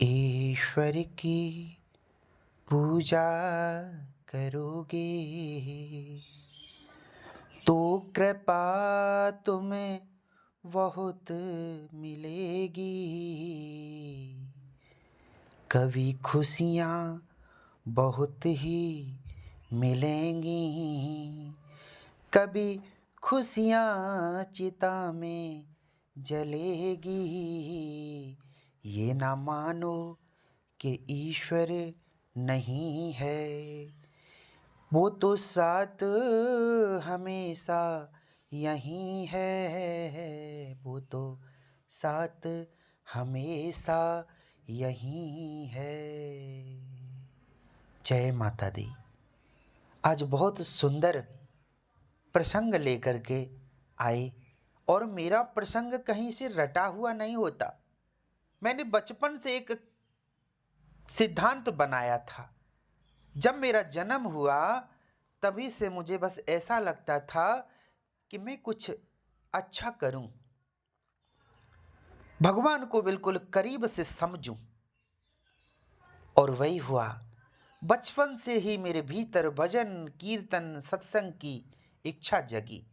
ईश्वर की पूजा करोगे तो कृपा तुम्हें बहुत मिलेगी। कभी खुशियाँ बहुत ही मिलेंगी, कभी खुशियाँ चिता में जलेगी। ये ना मानो कि ईश्वर नहीं है, वो तो साथ हमेशा यहीं है, वो तो साथ हमेशा यहीं है। जय माता दी। आज बहुत सुंदर प्रसंग लेकर के आए और मेरा प्रसंग कहीं से रटा हुआ नहीं होता। मैंने बचपन से एक सिद्धांत बनाया था। जब मेरा जन्म हुआ तभी से मुझे बस ऐसा लगता था कि मैं कुछ अच्छा करूं, भगवान को बिल्कुल करीब से समझूं, और वही हुआ। बचपन से ही मेरे भीतर भजन कीर्तन सत्संग की इच्छा जगी।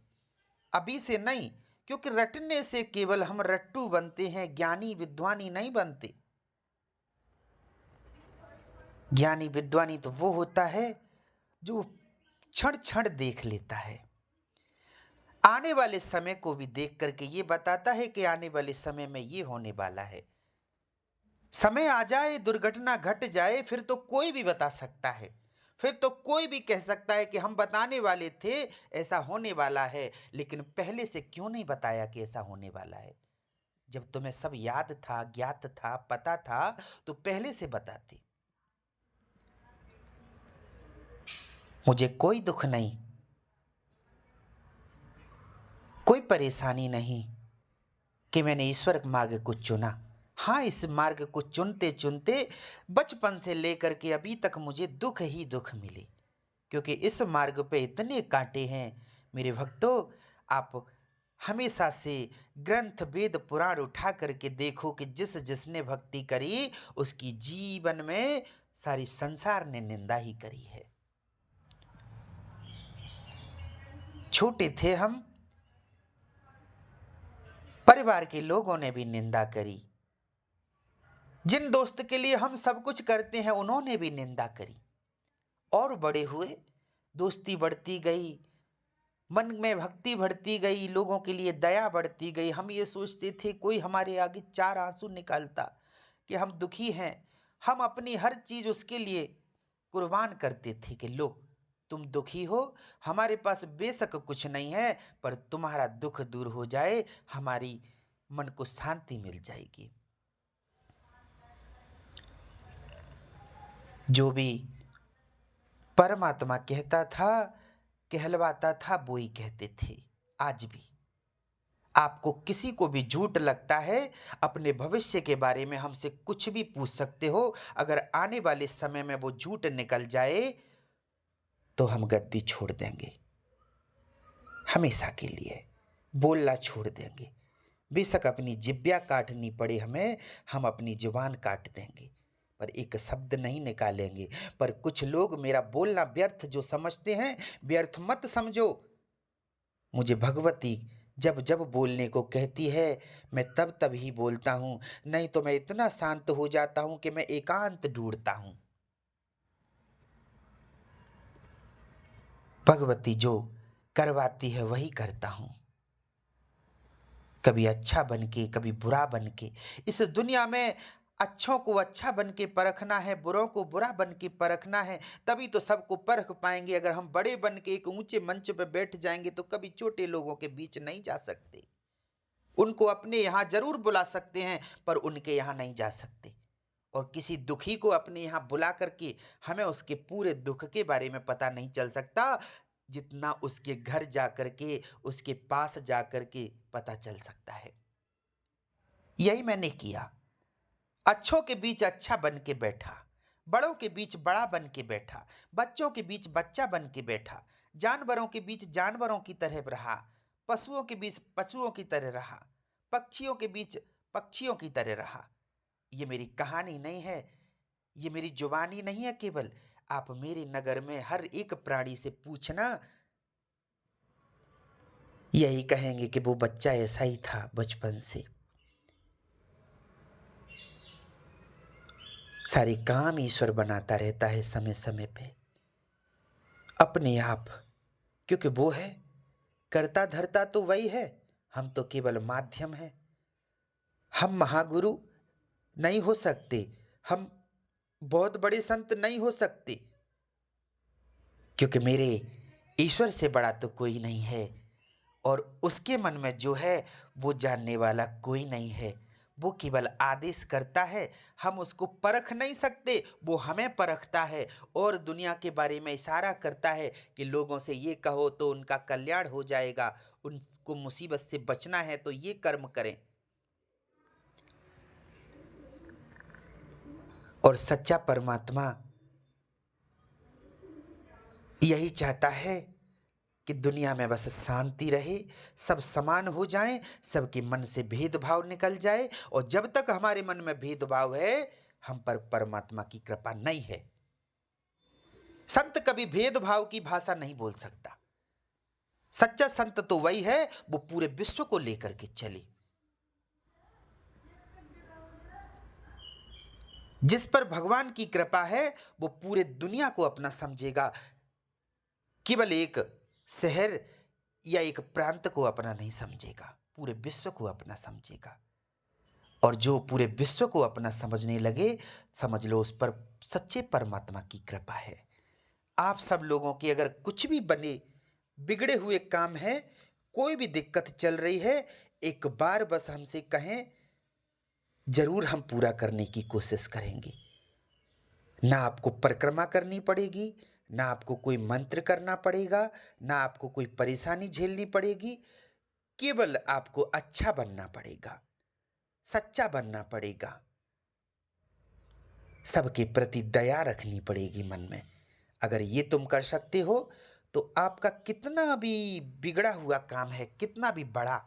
अभी से नहीं, क्योंकि रटने से केवल हम रट्टू बनते हैं, ज्ञानी विद्वानी नहीं बनते। ज्ञानी विद्वानी तो वो होता है जो क्षण क्षण देख लेता है, आने वाले समय को भी देख करके ये बताता है कि आने वाले समय में ये होने वाला है। समय आ जाए, दुर्घटना घट जाए, फिर तो कोई भी बता सकता है, फिर तो कोई भी कह सकता है कि हम बताने वाले थे, ऐसा होने वाला है। लेकिन पहले से क्यों नहीं बताया कि ऐसा होने वाला है? जब तुम्हें सब याद था, ज्ञात था, पता था, तो पहले से बताते। मुझे कोई दुख नहीं, कोई परेशानी नहीं कि मैंने ईश्वर मार्ग को चुना। हाँ, इस मार्ग को चुनते चुनते बचपन से लेकर के अभी तक मुझे दुख ही दुख मिले, क्योंकि इस मार्ग पे इतने कांटे हैं मेरे भक्तों। आप हमेशा से ग्रंथ वेद पुराण उठा करके देखो कि जिस जिसने भक्ति करी उसकी जीवन में सारी संसार ने निंदा ही करी है। छोटे थे हम, परिवार के लोगों ने भी निंदा करी, जिन दोस्त के लिए हम सब कुछ करते हैं उन्होंने भी निंदा करी। और बड़े हुए, दोस्ती बढ़ती गई, मन में भक्ति बढ़ती गई, लोगों के लिए दया बढ़ती गई। हम ये सोचते थे कोई हमारे आगे चार आंसू निकालता कि हम दुखी हैं, हम अपनी हर चीज उसके लिए कुर्बान करते थे कि लो तुम दुखी हो, हमारे पास बेशक कुछ नहीं है, पर तुम्हारा दुख दूर हो जाए, हमारी मन को शांति मिल जाएगी। जो भी परमात्मा कहता था, कहलवाता था, वो ही कहते थे। आज भी आपको किसी को भी झूठ लगता है, अपने भविष्य के बारे में हमसे कुछ भी पूछ सकते हो। अगर आने वाले समय में वो झूठ निकल जाए तो हम गद्दी छोड़ देंगे, हमेशा के लिए बोलना छोड़ देंगे। बेशक अपनी जिब्या काटनी पड़े हमें, हम अपनी जुबान काट देंगे, पर एक शब्द नहीं निकालेंगे। पर कुछ लोग मेरा बोलना व्यर्थ जो समझते हैं, व्यर्थ मत समझो। मुझे भगवती जब जब बोलने को कहती है मैं तब तब ही बोलता हूँ, नहीं तो मैं इतना शांत हो जाता हूँ कि मैं एकांत ढूंढता हूँ। भगवती जो करवाती है वही करता हूँ, कभी अच्छा बन के कभी बुरा बन के। इस दुनिया में अच्छों को अच्छा बन के परखना है, बुरों को बुरा बन के परखना है, तभी तो सबको परख पाएंगे। अगर हम बड़े बन के एक ऊंचे मंच पर बैठ जाएंगे तो कभी छोटे लोगों के बीच नहीं जा सकते। उनको अपने यहाँ जरूर बुला सकते हैं, पर उनके यहाँ नहीं जा सकते। और किसी दुखी को अपने यहाँ बुला करके हमें उसके पूरे दुख के बारे में पता नहीं चल सकता, जितना उसके घर जा करके उसके पास जा करके पता चल सकता है। यही मैंने किया। अच्छों के बीच अच्छा बन के बैठा, बड़ों के बीच बड़ा बन के बैठा, बच्चों के बीच बच्चा बन के बैठा, जानवरों के बीच जानवरों की तरह रहा, पशुओं के बीच पशुओं की तरह रहा, पक्षियों के बीच पक्षियों की तरह रहा। ये मेरी कहानी नहीं है, ये मेरी जुबानी नहीं है केवल। आप मेरे नगर में हर एक प्राणी से पूछना, यही कहेंगे कि वो बच्चा ऐसा ही था बचपन से। सारे काम ईश्वर बनाता रहता है समय समय पे, अपने आप, क्योंकि वो है करता धरता तो वही है, हम तो केवल माध्यम हैं। हम महागुरु नहीं हो सकते, हम बहुत बड़े संत नहीं हो सकते, क्योंकि मेरे ईश्वर से बड़ा तो कोई नहीं है, और उसके मन में जो है वो जानने वाला कोई नहीं है। वो केवल आदेश करता है, हम उसको परख नहीं सकते, वो हमें परखता है और दुनिया के बारे में इशारा करता है कि लोगों से ये कहो तो उनका कल्याण हो जाएगा, उनको मुसीबत से बचना है तो ये कर्म करें। और सच्चा परमात्मा यही चाहता है कि दुनिया में बस शांति रहे, सब समान हो जाएं, सबके मन से भेदभाव निकल जाए। और जब तक हमारे मन में भेदभाव है, हम पर परमात्मा की कृपा नहीं है। संत कभी भेदभाव की भाषा नहीं बोल सकता। सच्चा संत तो वही है, वो पूरे विश्व को लेकर के चले। जिस पर भगवान की कृपा है वो पूरे दुनिया को अपना समझेगा, केवल एक शहर या एक प्रांत को अपना नहीं समझेगा, पूरे विश्व को अपना समझेगा। और जो पूरे विश्व को अपना समझने लगे, समझ लो उस पर सच्चे परमात्मा की कृपा है। आप सब लोगों के अगर कुछ भी बने बिगड़े हुए काम है, कोई भी दिक्कत चल रही है, एक बार बस हमसे कहें, जरूर हम पूरा करने की कोशिश करेंगे। ना आपको परिक्रमा करनी पड़ेगी, ना आपको कोई मंत्र करना पड़ेगा, ना आपको कोई परेशानी झेलनी पड़ेगी, केवल आपको अच्छा बनना पड़ेगा, सच्चा बनना पड़ेगा, सबके प्रति दया रखनी पड़ेगी मन में। अगर ये तुम कर सकते हो तो आपका कितना भी बिगड़ा हुआ काम है, कितना भी बड़ा,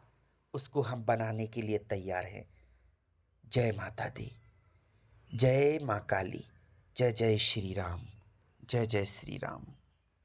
उसको हम बनाने के लिए तैयार हैं। जय माता दी, जय माँ काली, जय जय श्री राम, जय जय श्री राम।